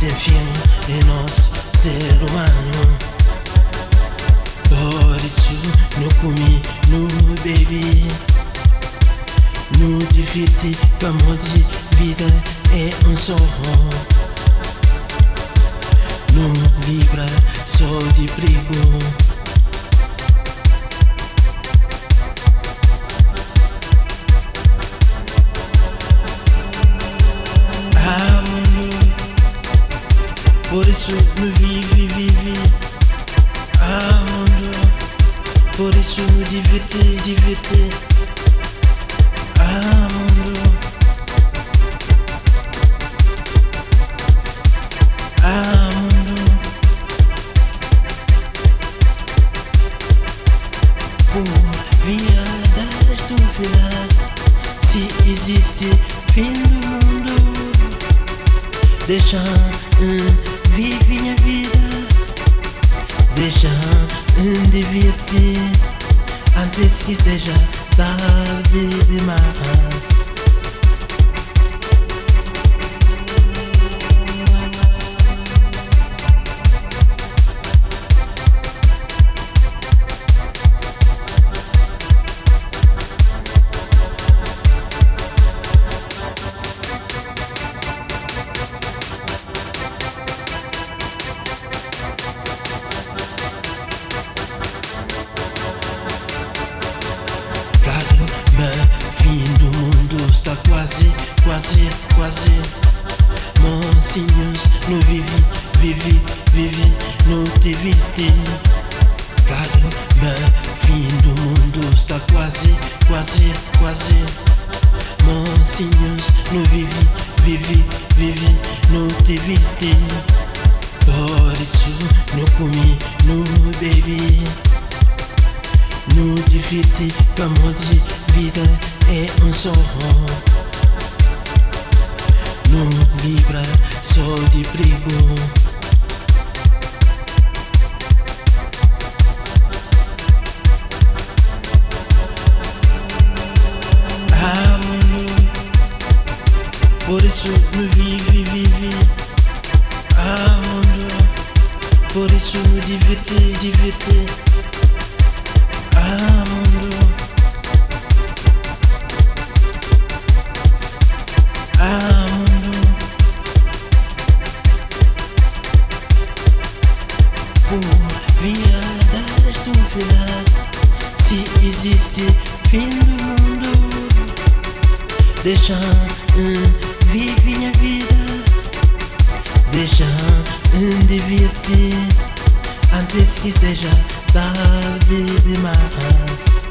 tem fim em nós, ser humano. Por isso não comi, não bebi, não divirti, o amor de vida é um só. Não livra só de perigo. Por isso me vive, mundo. Por isso me diverte, mundo. Mundo. Por via das dúvidas, se existe fim do mundo, deixa vive minha vida, deixa-me divertir antes que seja tarde demais. Fim do mundo está quase. Mocinhos, não vive, não divide. Claro, fim do mundo está quase. Mocinhos, não vive, não divide. Por isso não comi, não bebi, não divide, o amor de vida é um só. Não livra só de perigo. Mundo. Por isso me vive, mundo. Por isso me diverte, mundo. Mundo. Por via das dúvidas, se existe fim do mundo, deixa vive minha vida, deixa-me divertir antes que seja tarde demais.